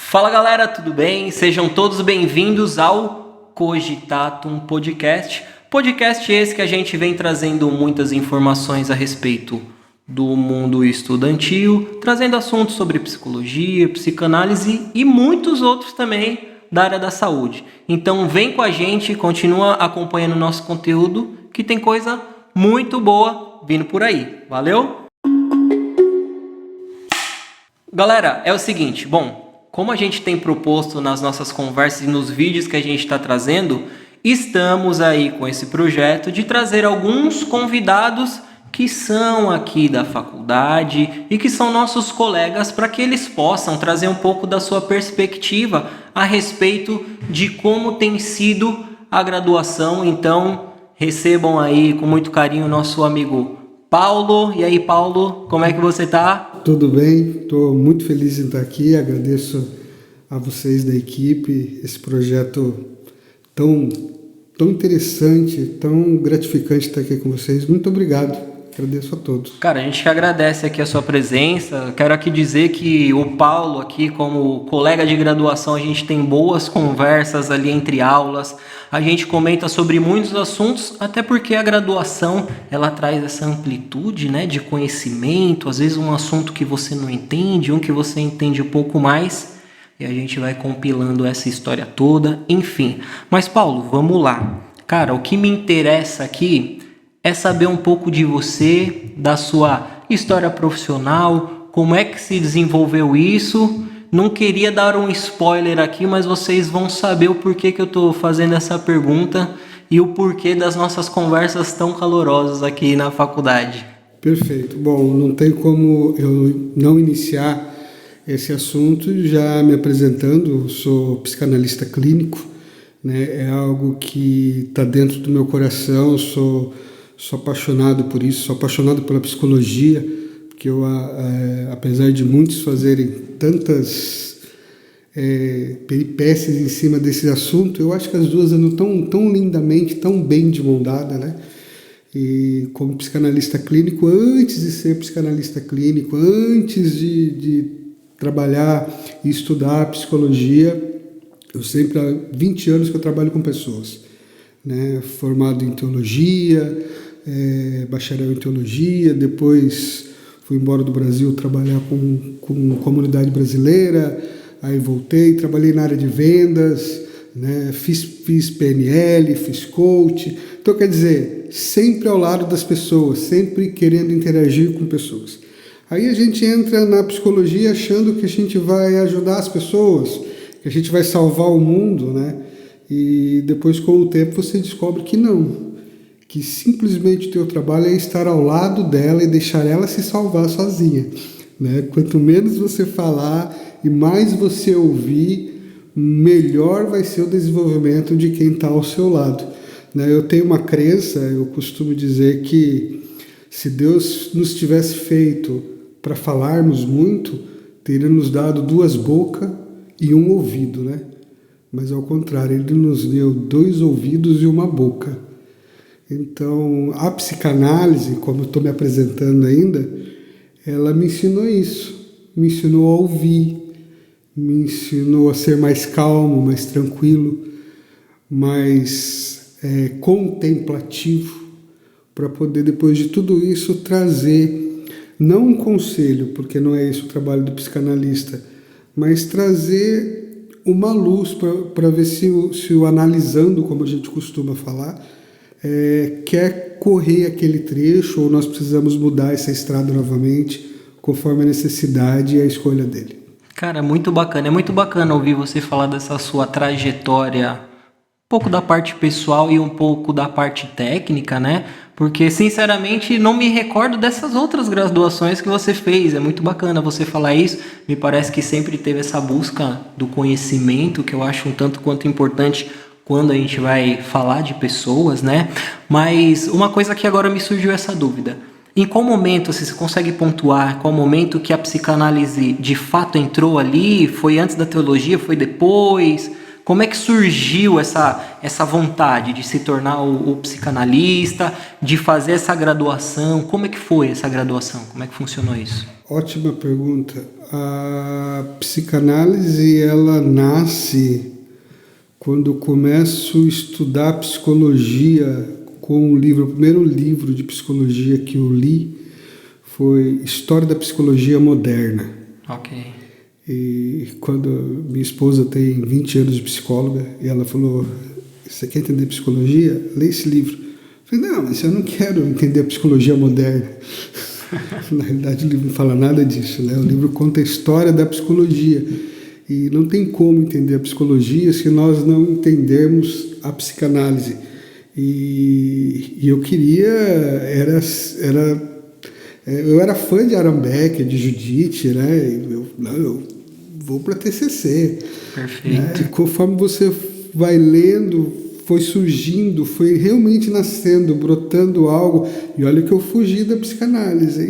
Fala galera, tudo bem? Sejam todos bem-vindos ao Cogitatum Podcast. Podcast esse que a gente vem trazendo muitas informações a respeito do mundo estudantil, trazendo assuntos sobre psicologia, psicanálise e muitos outros também da área da saúde. Então vem com a gente, continua acompanhando o nosso conteúdo, que tem coisa muito boa vindo por aí. Valeu? Galera, é o seguinte, como a gente tem proposto nas nossas conversas e nos vídeos que a gente está trazendo, estamos aí com esse projeto de trazer alguns convidados que são aqui da faculdade e que são nossos colegas para que eles possam trazer um pouco da sua perspectiva a respeito de como tem sido a graduação. Então, recebam aí com muito carinho o nosso amigo Paulo. E aí, Paulo, como é que você tá? Tudo bem, estou muito feliz em estar aqui, agradeço a vocês da equipe, esse projeto tão interessante, tão gratificante estar aqui com vocês. Muito obrigado, agradeço a todos. Cara, a gente que agradece aqui a sua presença. Quero aqui dizer que o Paulo aqui, como colega de graduação, a gente tem boas conversas ali entre aulas. A gente comenta sobre muitos assuntos, até porque a graduação, ela traz essa amplitude, né, de conhecimento. Às vezes um assunto que você não entende, um que você entende um pouco mais. E a gente vai compilando essa história toda, enfim. Mas Paulo, vamos lá. Cara, o que me interessa aqui é saber um pouco de você, da sua história profissional, como é que se desenvolveu isso. Não queria dar um spoiler aqui, mas vocês vão saber o porquê que eu estou fazendo essa pergunta e o porquê das nossas conversas tão calorosas aqui na faculdade. Perfeito. Bom, não tem como eu não iniciar esse assunto já me apresentando. Eu sou psicanalista clínico, né? É algo que está dentro do meu coração. Sou apaixonado por isso, sou apaixonado pela psicologia, porque eu, apesar de muitos fazerem tantas peripécias em cima desse assunto, eu acho que as duas andam tão lindamente, tão bem de mão dada, né? E como psicanalista clínico, antes de ser psicanalista clínico, antes de trabalhar e estudar psicologia, eu sempre há 20 anos que eu trabalho com pessoas, né? Formado em teologia, bacharel em teologia, depois fui embora do Brasil trabalhar com comunidade brasileira, aí voltei, trabalhei na área de vendas, né? Fiz PNL, fiz coach. Então, quer dizer, sempre ao lado das pessoas, sempre querendo interagir com pessoas. Aí a gente entra na psicologia achando que a gente vai ajudar as pessoas, que a gente vai salvar o mundo, né? E depois, com o tempo, você descobre que não, que simplesmente o teu trabalho é estar ao lado dela e deixar ela se salvar sozinha, né? Quanto menos você falar e mais você ouvir, melhor vai ser o desenvolvimento de quem está ao seu lado, né? Eu tenho uma crença, eu costumo dizer que se Deus nos tivesse feito para falarmos muito, teria nos dado 2 bocas e 1 ouvido, né? Mas ao contrário, ele nos deu 2 ouvidos e 1 boca. Então, a psicanálise, como eu estou me apresentando ainda, ela me ensinou isso, me ensinou a ouvir, me ensinou a ser mais calmo, mais tranquilo, mais contemplativo, para poder, depois de tudo isso, trazer, não um conselho, porque não é esse o trabalho do psicanalista, mas trazer uma luz para ver se o analisando, como a gente costuma falar, quer correr aquele trecho ou nós precisamos mudar essa estrada novamente, conforme a necessidade e a escolha dele. Cara, muito bacana. É muito bacana ouvir você falar dessa sua trajetória, um pouco da parte pessoal e um pouco da parte técnica, né? Porque, sinceramente, não me recordo dessas outras graduações que você fez. É muito bacana você falar isso. Me parece que sempre teve essa busca do conhecimento, que eu acho um tanto quanto importante quando a gente vai falar de pessoas, né? Mas uma coisa que agora me surgiu essa dúvida. Em qual momento, se você consegue pontuar, qual momento que a psicanálise de fato entrou ali? Foi antes da teologia? Foi depois? Como é que surgiu essa vontade de se tornar o psicanalista, de fazer essa graduação? Como é que foi essa graduação? Como é que funcionou isso? Ótima pergunta. A psicanálise, ela nasce quando eu começo a estudar psicologia com o primeiro livro de psicologia que eu li foi História da Psicologia Moderna. Ok. E quando minha esposa tem 20 anos de psicóloga, e ela falou, você quer entender psicologia? Lê esse livro. Eu falei, não, mas eu não quero entender a psicologia moderna. Na realidade, o livro não fala nada disso, né? O livro conta a história da psicologia. E não tem como entender a psicologia se nós não entendermos a psicanálise. E eu queria... Eu era fã de Aaron Becker, de Judith, né? Eu vou para TCC. Perfeito. Né? E conforme você vai lendo, foi surgindo, foi realmente nascendo, brotando algo. E olha que eu fugi da psicanálise,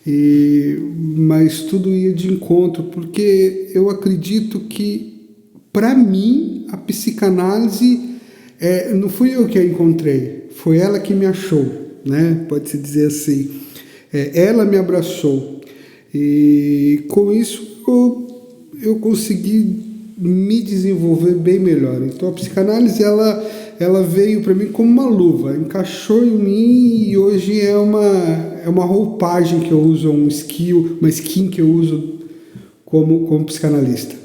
hein? Mas tudo ia de encontro, porque eu acredito que, para mim, a psicanálise não fui eu que a encontrei, foi ela que me achou, né? Pode-se dizer assim. Ela me abraçou e com isso eu consegui me desenvolver bem melhor. Então a psicanálise ela veio para mim como uma luva, encaixou em mim e hoje é uma roupagem que eu uso, uma skin que eu uso como psicanalista.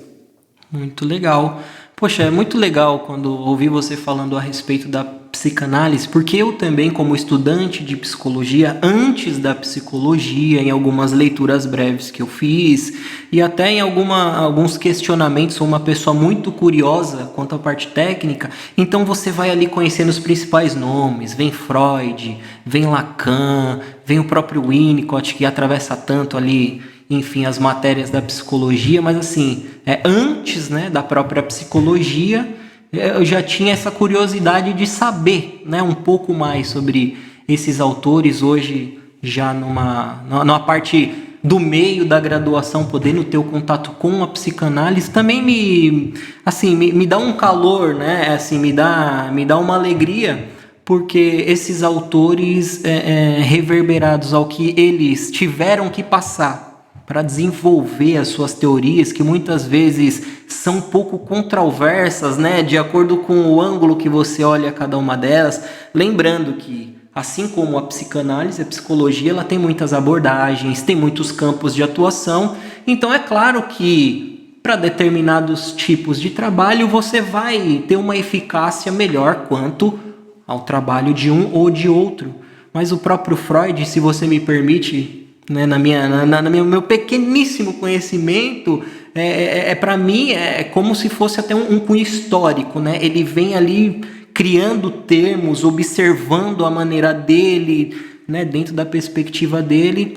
Muito legal. Poxa, é muito legal quando ouvi você falando a respeito da psicanálise, porque eu também, como estudante de psicologia, antes da psicologia, em algumas leituras breves que eu fiz, e até em alguns questionamentos, sou uma pessoa muito curiosa quanto à parte técnica, então você vai ali conhecendo os principais nomes, vem Freud, vem Lacan, vem o próprio Winnicott, que atravessa tanto ali, enfim, as matérias da psicologia, mas assim, antes, né, da própria psicologia, eu já tinha essa curiosidade de saber, né, um pouco mais sobre esses autores, hoje já numa parte do meio da graduação, podendo ter o contato com a psicanálise, também me dá um calor, né, assim, me dá uma alegria, porque esses autores reverberados ao que eles tiveram que passar para desenvolver as suas teorias, que muitas vezes são um pouco controversas, né, de acordo com o ângulo que você olha cada uma delas. Lembrando que, assim como a psicanálise, a psicologia, ela tem muitas abordagens, tem muitos campos de atuação. Então é claro que para determinados tipos de trabalho você vai ter uma eficácia melhor quanto ao trabalho de um ou de outro. Mas o próprio Freud, se você me permite, né, meu pequeníssimo conhecimento, para mim é como se fosse até um cunho histórico, né? Ele vem ali criando termos, observando a maneira dele, né, dentro da perspectiva dele,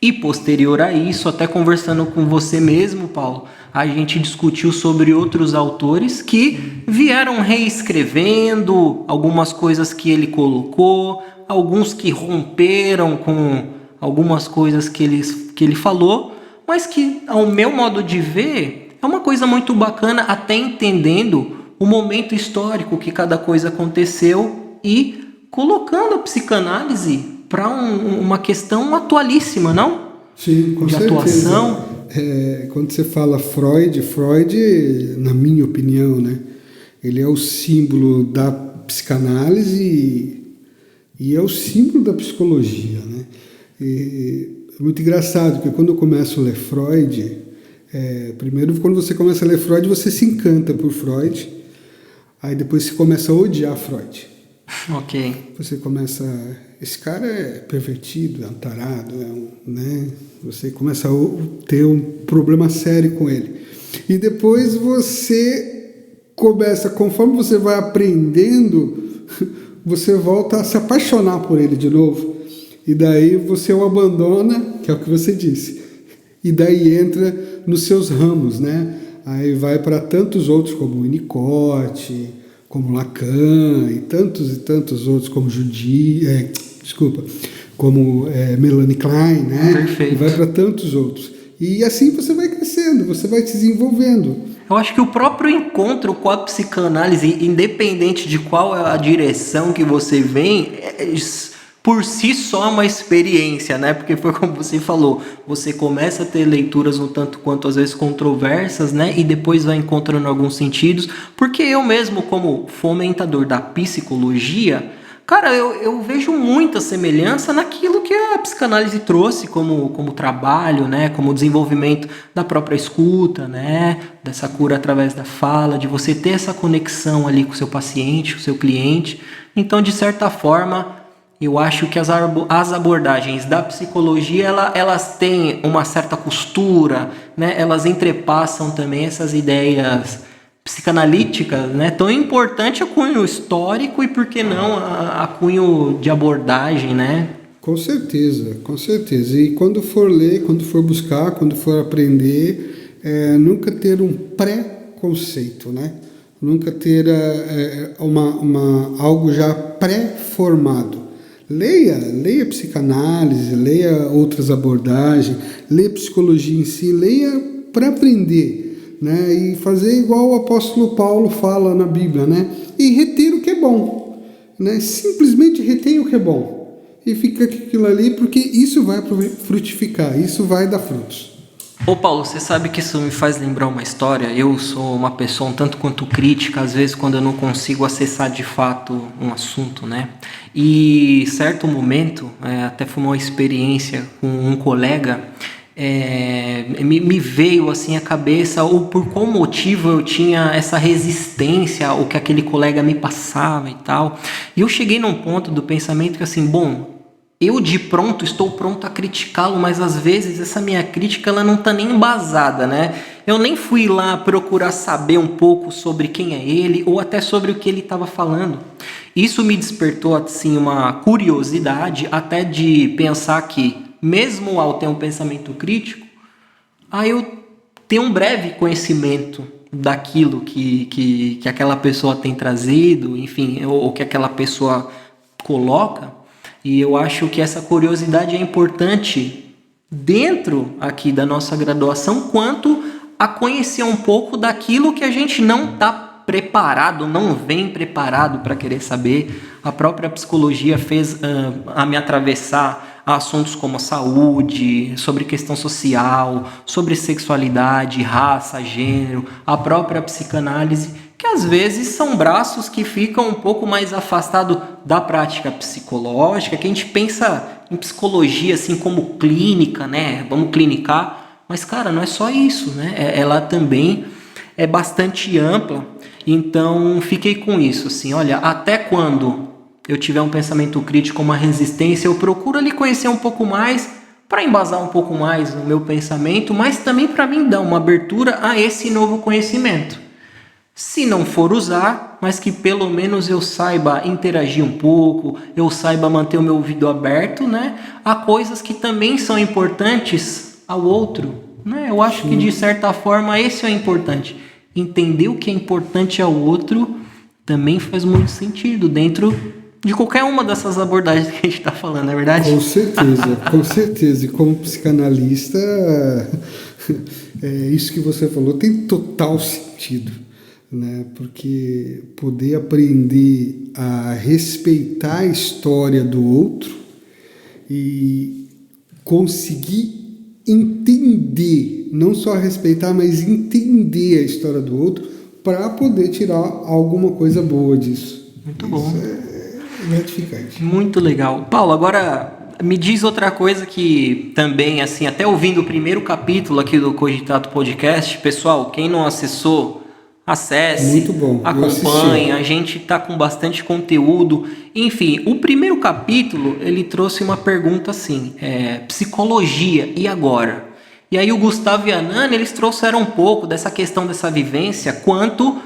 e posterior a isso, até conversando com você mesmo, Paulo, a gente discutiu sobre outros autores que vieram reescrevendo algumas coisas que ele colocou, alguns que romperam com algumas coisas que ele falou, mas que, ao meu modo de ver, é uma coisa muito bacana, até entendendo o momento histórico que cada coisa aconteceu e colocando a psicanálise para uma questão atualíssima, não? Sim, com de certeza. Atuação. Quando você fala Freud, na minha opinião, né, ele é o símbolo da psicanálise e é o símbolo da psicologia, né? E é muito engraçado, porque quando eu começo a ler Freud, primeiro, quando você começa a ler Freud, você se encanta por Freud, aí depois você começa a odiar Freud. Ok. Você começa... Esse cara é pervertido, é um tarado, né? Você começa a ter um problema sério com ele. E depois você começa, conforme você vai aprendendo, você volta a se apaixonar por ele de novo. E daí você o abandona, que é o que você disse. E daí entra nos seus ramos, né? Aí vai para tantos outros, como Winnicott, como Lacan, e tantos outros, como como Melanie Klein, né? Perfeito. E vai para tantos outros. E assim você vai crescendo. crescendo, você vai se desenvolvendo. Eu acho que o próprio encontro com a psicanálise, independente de qual é a direção que você vem, por si só é uma experiência, né? Porque foi como você falou, você começa a ter leituras um tanto quanto às vezes controversas, né? E depois vai encontrando alguns sentidos, porque eu mesmo, como fomentador da psicologia, cara, eu vejo muita semelhança naquilo que a psicanálise trouxe como trabalho, né? Como desenvolvimento da própria escuta, né? Dessa cura através da fala, de você ter essa conexão ali com o seu paciente, com o seu cliente. Então, de certa forma, eu acho que as abordagens da psicologia, elas têm uma certa costura, né? Elas entrepassam também essas ideias psicanalíticas, né? Tão importante a cunho histórico e, por que não, a cunho de abordagem, né? Com certeza, com certeza. E quando for ler, quando for buscar, quando for aprender, nunca ter um pré-conceito, né? Nunca ter algo já pré-formado. Leia psicanálise, leia outras abordagens, leia psicologia em si, leia para aprender, né? E fazer igual o apóstolo Paulo fala na Bíblia, né? E reter o que é bom, né? Simplesmente retém o que é bom e fica com aquilo ali, porque isso vai frutificar, isso vai dar frutos. Ô Paulo, você sabe que isso me faz lembrar uma história. Eu sou uma pessoa um tanto quanto crítica, às vezes quando eu não consigo acessar de fato um assunto, né? E certo momento, até foi uma experiência com um colega, me veio assim à cabeça ou por qual motivo eu tinha essa resistência ao que aquele colega me passava e tal. E eu cheguei num ponto do pensamento que assim, bom, eu de pronto estou pronto a criticá-lo, mas às vezes essa minha crítica ela não está nem embasada, né? Eu nem fui lá procurar saber um pouco sobre quem é ele ou até sobre o que ele estava falando. Isso me despertou assim uma curiosidade até de pensar que, mesmo ao ter um pensamento crítico, eu tenho um breve conhecimento daquilo que aquela pessoa tem trazido, enfim, ou que aquela pessoa coloca. E eu acho que essa curiosidade é importante dentro aqui da nossa graduação, quanto a conhecer um pouco daquilo que a gente não está preparado, não vem preparado para querer saber. A própria psicologia fez a me atravessar a assuntos como a saúde, sobre questão social, sobre sexualidade, raça, gênero, a própria psicanálise, que às vezes são braços que ficam um pouco mais afastados da prática psicológica, que a gente pensa em psicologia assim como clínica, né? Vamos clinicar, mas cara, não é só isso, né? Ela também é bastante ampla, então fiquei com isso, assim, olha, até quando eu tiver um pensamento crítico, uma resistência, eu procuro ali conhecer um pouco mais, para embasar um pouco mais o meu pensamento, mas também para mim dar uma abertura a esse novo conhecimento. Se não for usar, mas que pelo menos eu saiba interagir um pouco, eu saiba manter o meu ouvido aberto, né? A coisas que também são importantes ao outro, né? Eu acho que de certa forma esse é o importante. Entender o que é importante ao outro também faz muito sentido dentro de qualquer uma dessas abordagens que a gente está falando, não é verdade? Com certeza, com certeza. E como psicanalista, isso que você falou tem total sentido, né? Porque poder aprender a respeitar a história do outro e conseguir entender, não só respeitar, mas entender a história do outro para poder tirar alguma coisa boa disso. Muito bom. Isso é gratificante. Muito legal. Paulo, agora me diz outra coisa que também, assim, até ouvindo o primeiro capítulo aqui do Cogitato Podcast, pessoal, quem não acessou, acesse, muito bom. Acompanhe, a gente está com bastante conteúdo. Enfim, o primeiro capítulo, ele trouxe uma pergunta assim, psicologia, e agora? E aí o Gustavo e a Nani, eles trouxeram um pouco dessa questão dessa vivência quanto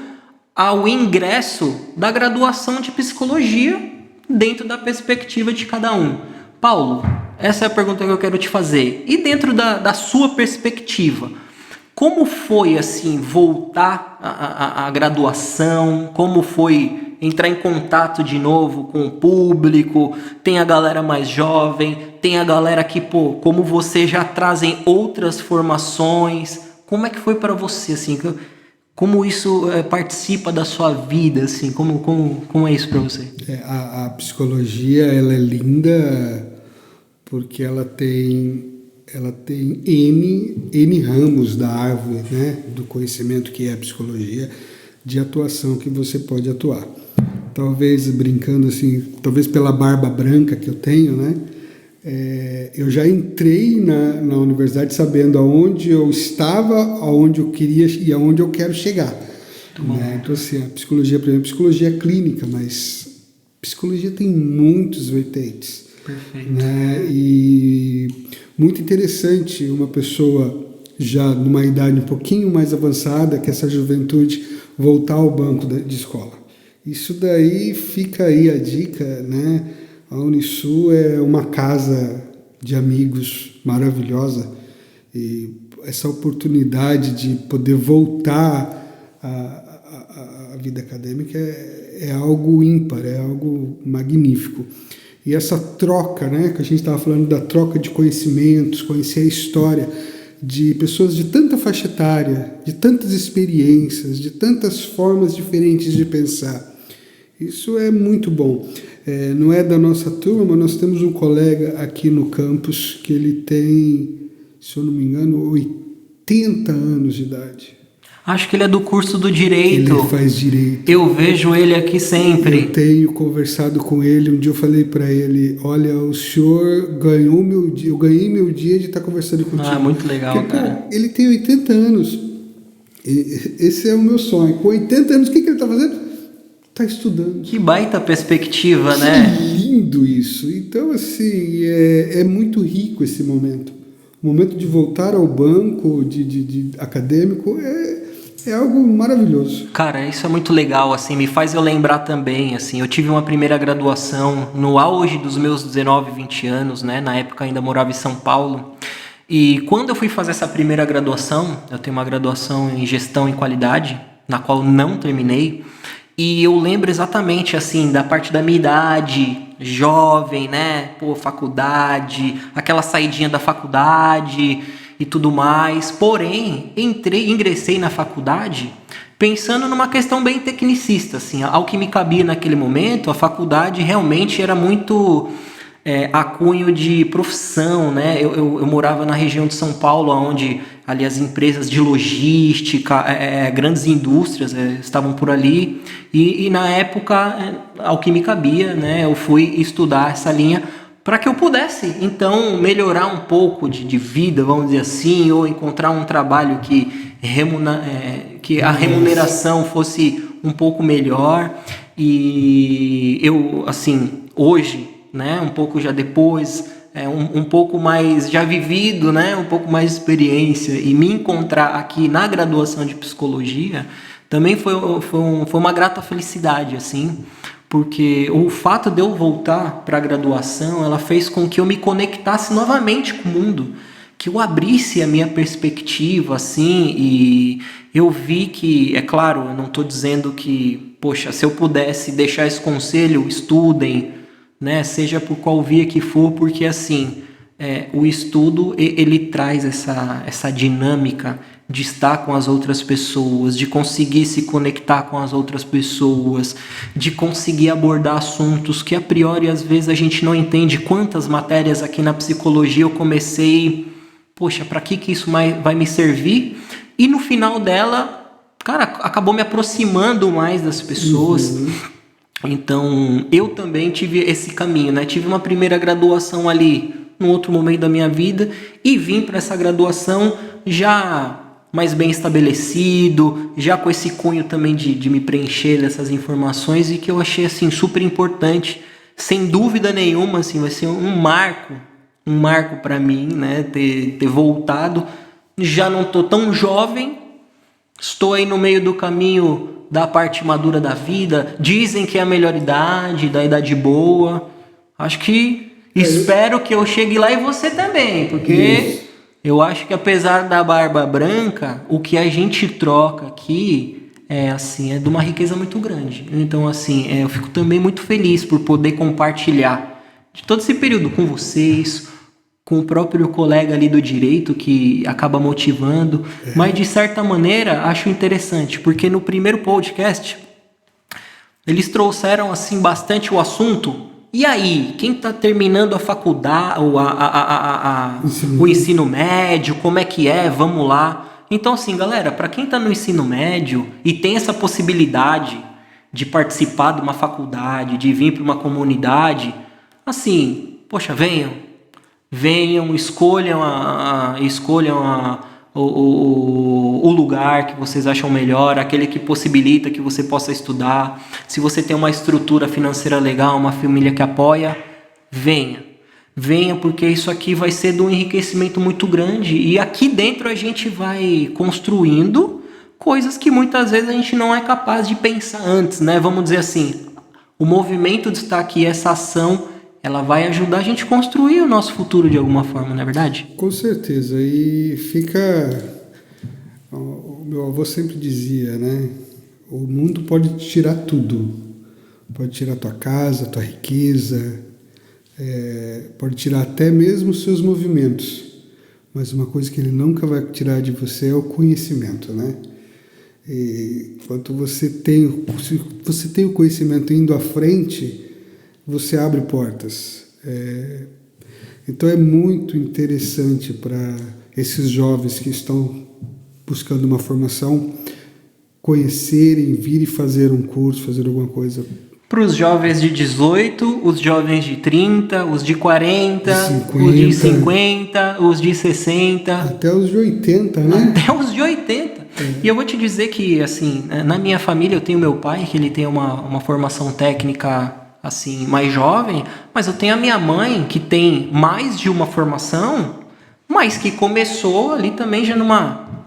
ao ingresso da graduação de psicologia dentro da perspectiva de cada um. Paulo, essa é a pergunta que eu quero te fazer. E dentro da sua perspectiva, como foi assim voltar à graduação? Como foi entrar em contato de novo com o público? Tem a galera mais jovem, tem a galera que, como você, já trazem outras formações. como é que foi para você, assim, como isso participa da sua vida, assim, como é isso para você? A psicologia, ela é linda porque ela tem N ramos da árvore, né, do conhecimento que é a psicologia, de atuação que você pode atuar. Talvez brincando assim, talvez pela barba branca que eu tenho, né, eu já entrei na universidade sabendo aonde eu estava, aonde eu queria e aonde eu quero chegar. Né? Então, assim, a psicologia, por exemplo, psicologia clínica, mas psicologia tem muitos vertentes. Perfeito. Né? E muito interessante uma pessoa já numa idade um pouquinho mais avançada, que essa juventude, voltar ao banco de escola. Isso daí fica aí a dica, né? A Unisul é uma casa de amigos maravilhosa e essa oportunidade de poder voltar à vida acadêmica é algo ímpar, é algo magnífico. E essa troca, né, que a gente estava falando da troca de conhecimentos, conhecer a história de pessoas de tanta faixa etária, de tantas experiências, de tantas formas diferentes de pensar. Isso é muito bom. Não é da nossa turma, mas nós temos um colega aqui no campus que ele tem, se eu não me engano, 80 anos de idade. Acho que ele é do curso do Direito. Ele faz Direito. Eu vejo ele aqui sempre. Eu tenho conversado com ele. Um dia eu falei para ele, olha, o senhor ganhou meu dia, eu ganhei meu dia de estar conversando contigo. Ah, muito legal, porque, cara. Ele tem 80 anos. Esse é o meu sonho. Com 80 anos, o que ele está fazendo? Está estudando. Que baita perspectiva, né? Que lindo isso. Então, assim, é muito rico esse momento. O momento de voltar ao banco de acadêmico é algo maravilhoso. Cara, isso é muito legal, assim, me faz eu lembrar também, assim, eu tive uma primeira graduação no auge dos meus 19, 20 anos, né? Na época ainda morava em São Paulo. E quando eu fui fazer essa primeira graduação, eu tenho uma graduação em gestão e qualidade, na qual não terminei. E eu lembro exatamente, assim, da parte da minha idade, jovem, né? Pô, faculdade, aquela saidinha da faculdade e tudo mais. Porém, ingressei na faculdade pensando numa questão bem tecnicista, assim. Ao que me cabia naquele momento, a faculdade realmente era muito a cunho de profissão, né? Eu morava na região de São Paulo, onde ali as empresas de logística, grandes indústrias estavam por ali, e na época, ao que me cabia, né, eu fui estudar essa linha para que eu pudesse, então, melhorar um pouco de vida, vamos dizer assim, ou encontrar um trabalho que a remuneração fosse um pouco melhor. E eu, assim, hoje, né, um pouco já depois, um pouco mais já vivido, né, um pouco mais de experiência, e me encontrar aqui na graduação de psicologia também foi uma grata felicidade, assim, porque o fato de eu voltar para a graduação, ela fez com que eu me conectasse novamente com o mundo, que eu abrisse a minha perspectiva, assim, e eu vi que, é claro, eu não estou dizendo que, poxa, se eu pudesse deixar esse conselho, estudem, né, seja por qual via que for, porque assim, o estudo ele traz essa dinâmica de estar com as outras pessoas, de conseguir se conectar com as outras pessoas, de conseguir abordar assuntos que a priori às vezes a gente não entende. Quantas matérias aqui na psicologia eu comecei, poxa, para que isso vai me servir? E no final dela, cara, acabou me aproximando mais das pessoas. Uhum. Então, eu também tive esse caminho, né? Tive uma primeira graduação ali, num outro momento da minha vida, e vim para essa graduação já mais bem estabelecido, já com esse cunho também de me preencher dessas informações, e que eu achei, assim, super importante. Sem dúvida nenhuma, assim, vai ser um marco para mim, né? Ter voltado. Já não estou tão jovem, estou aí no meio do caminho da parte madura da vida. Dizem que é a melhor idade, da idade boa. Acho que espero que eu chegue lá, e você também, porque eu acho que apesar da barba branca, o que a gente troca aqui é de uma riqueza muito grande. Então, assim, eu fico também muito feliz por poder compartilhar de todo esse período com vocês, com o próprio colega ali do direito que acaba motivando, mas de certa maneira acho interessante, porque no primeiro podcast eles trouxeram assim bastante o assunto. E aí, quem está terminando a faculdade, o ensino médio, como é que é? Vamos lá. Então assim, galera, para quem está no ensino médio e tem essa possibilidade de participar de uma faculdade, de vir para uma comunidade, assim, poxa, venham, escolham o lugar que vocês acham melhor, aquele que possibilita que você possa estudar. Se você tem uma estrutura financeira legal, uma família que apoia, venha, porque isso aqui vai ser de um enriquecimento muito grande, e aqui dentro a gente vai construindo coisas que muitas vezes a gente não é capaz de pensar antes, né? Vamos dizer assim, o movimento de estar aqui, essa ação, ela vai ajudar a gente a construir o nosso futuro de alguma forma, não é verdade? Com certeza. E fica... O meu avô sempre dizia, né? O mundo pode te tirar tudo. Pode tirar tua casa, tua riqueza, pode tirar até mesmo os seus movimentos. Mas uma coisa que ele nunca vai tirar de você é o conhecimento, né? E enquanto você tem o conhecimento indo à frente, você abre portas. Então é muito interessante para esses jovens que estão buscando uma formação conhecerem, vir e fazer um curso, fazer alguma coisa. Para os jovens de 18, os jovens de 30, os de 40, 50, os de 50, os de 60. Até os de 80, né? Até os de 80. E eu vou te dizer que, assim, na minha família eu tenho meu pai, que ele tem uma formação técnica, assim, mais jovem, mas eu tenho a minha mãe, que tem mais de uma formação, mas que começou ali também já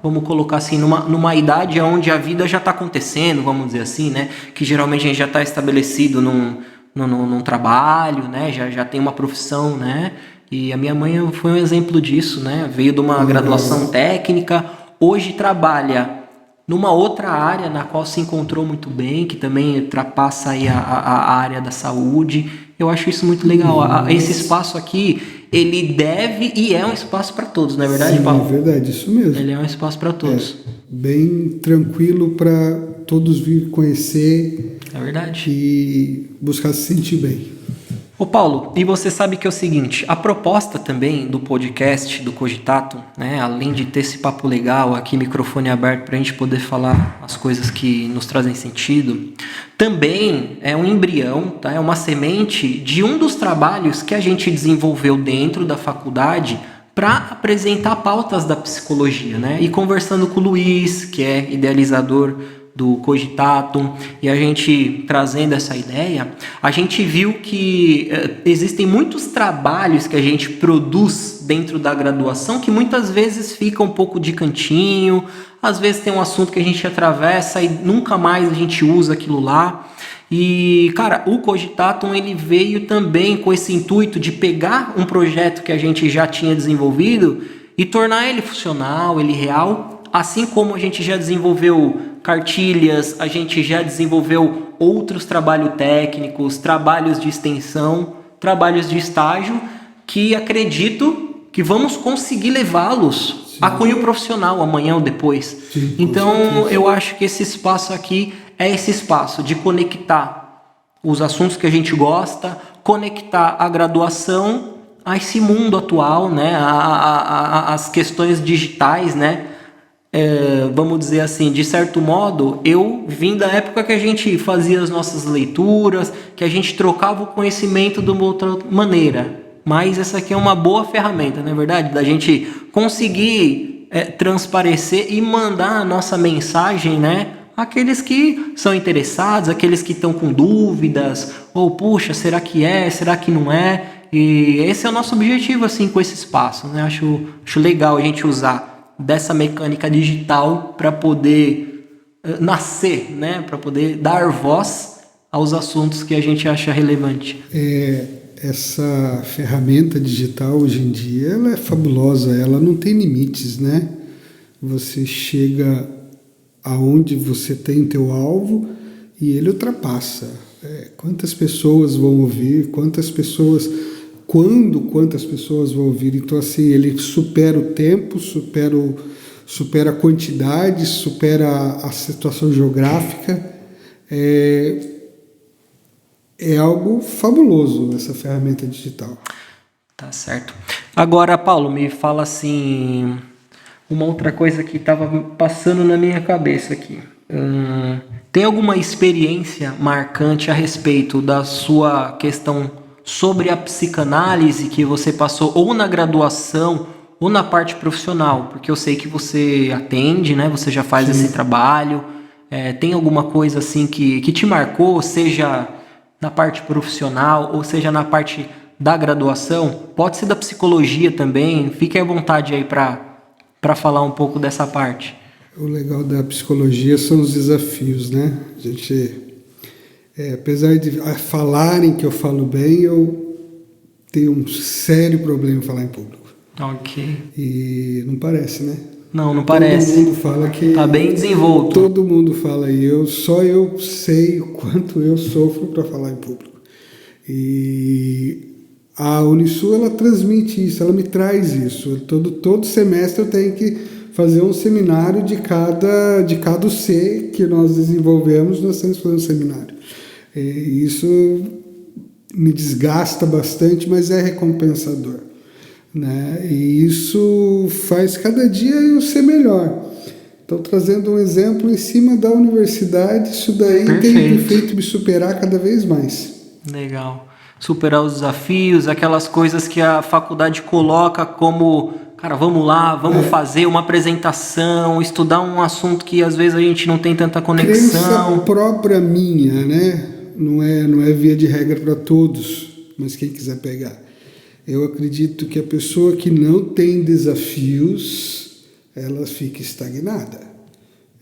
vamos colocar assim, numa idade onde a vida já está acontecendo, vamos dizer assim, né? Que geralmente a gente já está estabelecido num trabalho, né? Já tem uma profissão, né? E a minha mãe foi um exemplo disso, né? Veio de uma graduação técnica, hoje trabalha numa outra área na qual se encontrou muito bem, que também ultrapassa aí a área da saúde. Eu acho isso muito legal. Esse espaço aqui, ele deve e é um espaço para todos, não é verdade, Sim, Paulo? É verdade, isso mesmo. Ele é um espaço para todos. Bem tranquilo para todos vir conhecer. É verdade. E buscar se sentir bem. Ô Paulo, e você sabe que é o seguinte, a proposta também do podcast, do Cogitato, né, além de ter esse papo legal aqui, microfone aberto para a gente poder falar as coisas que nos trazem sentido, também é um embrião, tá? É uma semente de um dos trabalhos que a gente desenvolveu dentro da faculdade para apresentar pautas da psicologia, né? E conversando com o Luiz, que é idealizador do Cogitato, e a gente trazendo essa ideia, a gente viu que existem muitos trabalhos que a gente produz dentro da graduação que muitas vezes fica um pouco de cantinho, às vezes tem um assunto que a gente atravessa e nunca mais a gente usa aquilo lá. E, cara, o Cogitatum, ele veio também com esse intuito de pegar um projeto que a gente já tinha desenvolvido e tornar ele funcional, ele real, assim como a gente já desenvolveu cartilhas, a gente já desenvolveu outros trabalhos técnicos, trabalhos de extensão, trabalhos de estágio, que acredito que vamos conseguir levá-los a cunho profissional amanhã ou depois. Sim, então, eu acho que esse espaço aqui é esse espaço de conectar os assuntos que a gente gosta, conectar a graduação a esse mundo atual, né? As questões digitais, né? Vamos dizer assim, de certo modo, eu vim da época que a gente fazia as nossas leituras, que a gente trocava o conhecimento de uma outra maneira. Mas essa aqui é uma boa ferramenta, não é verdade? Da gente conseguir transparecer e mandar a nossa mensagem, né? Aqueles que são interessados, aqueles que estão com dúvidas, ou puxa, será que é, será que não é? E esse é o nosso objetivo assim com esse espaço, né? Acho legal a gente usar dessa mecânica digital para poder nascer, né? Para poder dar voz aos assuntos que a gente acha relevante. Essa ferramenta digital hoje em dia ela é fabulosa, ela não tem limites, né? Você chega aonde você tem teu alvo e ele ultrapassa. Quantas pessoas vão ouvir, quantas pessoas quantas pessoas vão ouvir. Então, assim, ele supera o tempo, supera a quantidade, supera a situação geográfica. É algo fabuloso essa ferramenta digital. Tá certo. Agora, Paulo, me fala assim, uma outra coisa que estava passando na minha cabeça aqui. Tem alguma experiência marcante a respeito da sua questão sobre a psicanálise que você passou ou na graduação ou na parte profissional? Porque eu sei que você atende, né? Você já faz esse trabalho. Tem alguma coisa assim que te marcou, seja na parte profissional ou seja na parte da graduação? Pode ser da psicologia também. Fique à vontade aí para falar um pouco dessa parte. O legal da psicologia são os desafios, né? A gente, apesar de falarem que eu falo bem, eu tenho um sério problema em falar em público. Ok. E não parece, né? Não parece. Todo mundo fala que... Tá bem desenvolto. Todo mundo fala, e só eu sei o quanto eu sofro para falar em público. E a Unisul, ela transmite isso, ela me traz isso. Todo semestre eu tenho que fazer um seminário de cada C que nós desenvolvemos, nós temos que fazer um seminário. E isso me desgasta bastante, mas é recompensador, né? E isso faz cada dia eu ser melhor. Então, trazendo um exemplo em cima da universidade, isso daí tem me feito me superar cada vez mais. Legal. Superar os desafios, aquelas coisas que a faculdade coloca como... Cara, vamos lá, vamos fazer uma apresentação, estudar um assunto que às vezes a gente não tem tanta conexão. Crença própria minha, né? Não é via de regra para todos, mas quem quiser pegar. Eu acredito que a pessoa que não tem desafios, ela fica estagnada.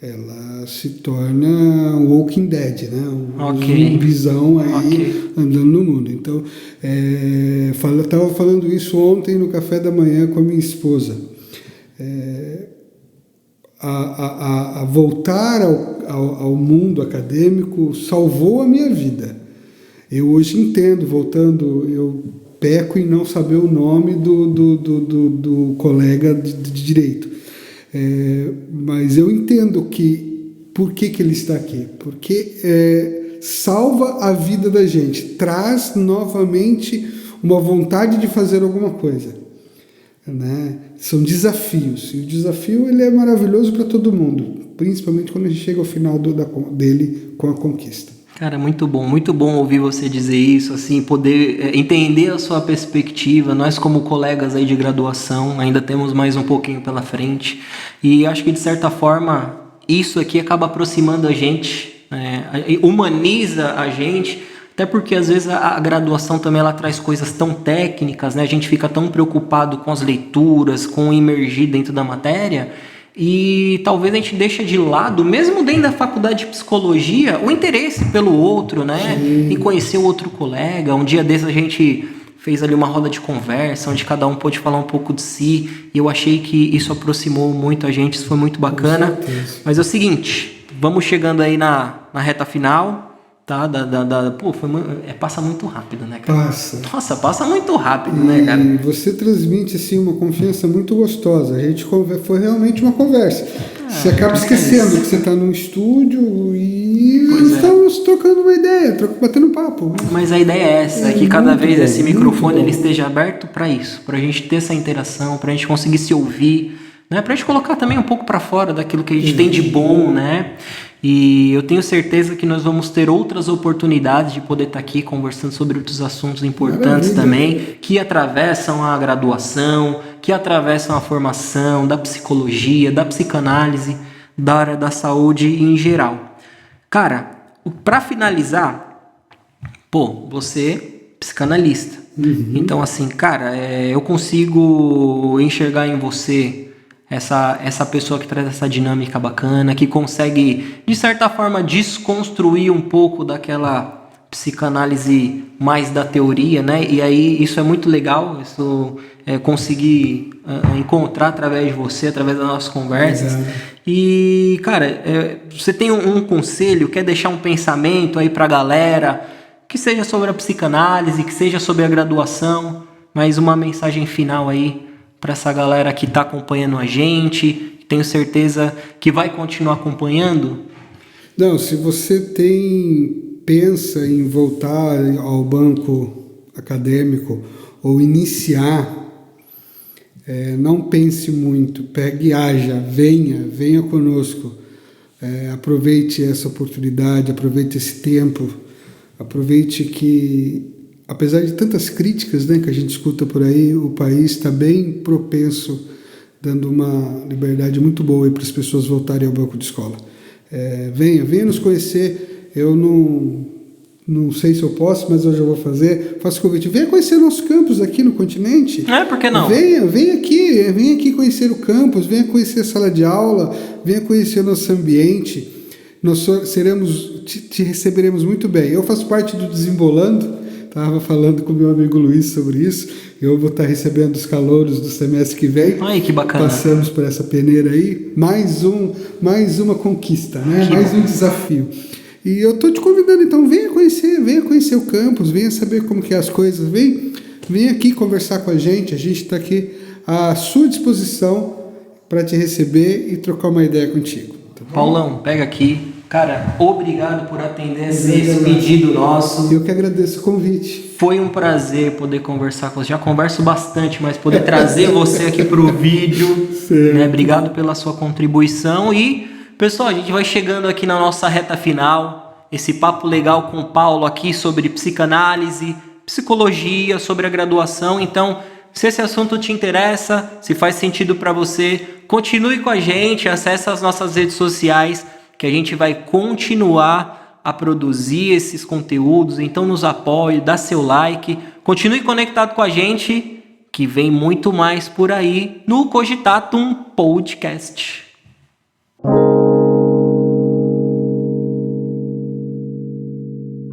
Ela se torna um Walking Dead, né? Um zumbizão aí andando no mundo. Então, eu estava falando isso ontem no café da manhã com a minha esposa. A voltar ao mundo acadêmico salvou a minha vida. Eu hoje entendo, voltando, eu peco em não saber o nome do colega de direito. Mas eu entendo por que ele está aqui, porque salva a vida da gente, traz novamente uma vontade de fazer alguma coisa, né? São desafios, e o desafio ele é maravilhoso para todo mundo, principalmente quando a gente chega ao final dele com a conquista. Cara, muito bom ouvir você dizer isso, assim, poder entender a sua perspectiva. Nós, como colegas aí de graduação, ainda temos mais um pouquinho pela frente. E acho que, de certa forma, isso aqui acaba aproximando a gente, humaniza a gente, até porque, às vezes, a graduação também ela traz coisas tão técnicas, né? A gente fica tão preocupado com as leituras, com imergir dentro da matéria... E talvez a gente deixe de lado, mesmo dentro da faculdade de psicologia, o interesse pelo outro, né? Sim. Em conhecer o outro colega. Um dia desses a gente fez ali uma roda de conversa, onde cada um pôde falar um pouco de si. E eu achei que isso aproximou muito a gente, isso foi muito bacana. Mas é o seguinte, vamos chegando aí na reta final. Tá, pô, passa muito rápido, né, cara? Passa. Passa muito rápido, né, cara? E você transmite, assim, uma confiança muito gostosa. A gente foi realmente uma conversa. Você acaba esquecendo que você está num estúdio e estamos trocando uma ideia, batendo papo. Mas a ideia é essa, que cada vez esse microfone ele esteja aberto para isso, para a gente ter essa interação, para a gente conseguir se ouvir, né? Para a gente colocar também um pouco para fora daquilo que a gente tem de bom, né? E eu tenho certeza que nós vamos ter outras oportunidades de poder estar aqui conversando sobre outros assuntos importantes também, que atravessam a graduação, que atravessam a formação da psicologia, da psicanálise, da área da saúde em geral. Cara, para finalizar, você é psicanalista. Então, assim, cara, eu consigo enxergar em você essa pessoa que traz essa dinâmica bacana, que consegue, de certa forma, desconstruir um pouco daquela psicanálise mais da teoria, né? E aí isso é muito legal, isso conseguir encontrar através de você, através das nossas conversas. E, cara, você tem um conselho, quer deixar um pensamento aí pra galera, que seja sobre a psicanálise, que seja sobre a graduação, mais uma mensagem final aí para essa galera que está acompanhando a gente, tenho certeza que vai continuar acompanhando. Não, se você pensa em voltar ao banco acadêmico ou iniciar, não pense muito, pegue e haja, venha conosco, aproveite essa oportunidade, aproveite esse tempo, aproveite que, apesar de tantas críticas, né, que a gente escuta por aí, o país está bem propenso, dando uma liberdade muito boa para as pessoas voltarem ao banco de escola. Venha nos conhecer. Eu não sei se eu posso, mas eu já vou fazer. Faço convite. Venha conhecer nossos campus aqui no continente. Por que não? Venha aqui conhecer o campus, venha conhecer a sala de aula, venha conhecer o nosso ambiente. Nós te receberemos muito bem. Eu faço parte do Desembolando, estava falando com meu amigo Luiz sobre isso. Eu vou estar recebendo os calouros do semestre que vem. Ai, que bacana. Passamos por essa peneira aí. Mais uma conquista, né? Mais um desafio. E eu estou te convidando, então, venha conhecer o campus, venha saber como que é as coisas, vem aqui conversar com a gente está aqui à sua disposição para te receber e trocar uma ideia contigo. Tá bom? Paulão, pega aqui. Cara, obrigado por atender esse pedido nosso. Eu que agradeço o convite. Foi um prazer poder conversar com você. Já converso bastante, mas poder trazer você aqui para o vídeo. Né? Obrigado pela sua contribuição. E, pessoal, a gente vai chegando aqui na nossa reta final. Esse papo legal com o Paulo aqui sobre psicanálise, psicologia, sobre a graduação. Então, se esse assunto te interessa, se faz sentido para você, continue com a gente, acesse as nossas redes sociais, que a gente vai continuar a produzir esses conteúdos. Então nos apoie, dá seu like, continue conectado com a gente, que vem muito mais por aí no Cogitatum Podcast.